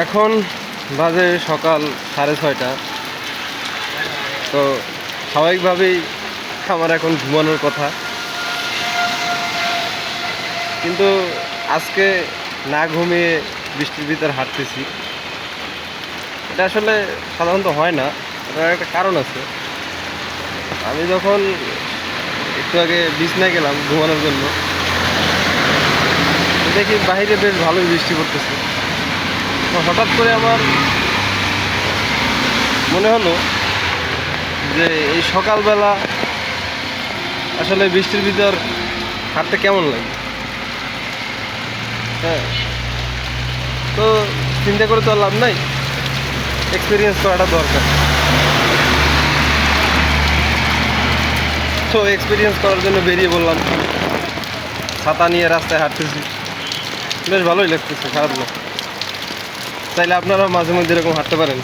এখন বাজে সকাল 6:30। তো স্বাভাবিকভাবেই আমার এখন ঘুমানোর কথা, কিন্তু আজকে না ঘুমিয়ে বৃষ্টির ভিতর হাঁটতেছি। এটা আসলে সাধারণত হয় না, এটার একটা কারণ আছে। আমি যখন একটু আগে বিছনায় গেলাম ঘুমানোর জন্য, তো দেখি বাইরে বেশ ভালোই বৃষ্টি পড়তেছে। তো হঠাৎ করে আমার মনে হলো যে এই সকালবেলা আসলে বৃষ্টির ভিতর হাঁটতে কেমন লাগে। হ্যাঁ, তো চিন্তা করে তো আর লাভ নাই, এক্সপিরিয়েন্স করাটা দরকার। তো এক্সপিরিয়েন্স করার জন্য বেরিয়ে বললাম, ছাতা নিয়ে রাস্তায় হাঁটতেছি। বেশ ভালোই লাগতেছে, খারাপ না। চাইলে আপনারাও মাঝে মধ্যে এরকম হাঁটতে পারেন।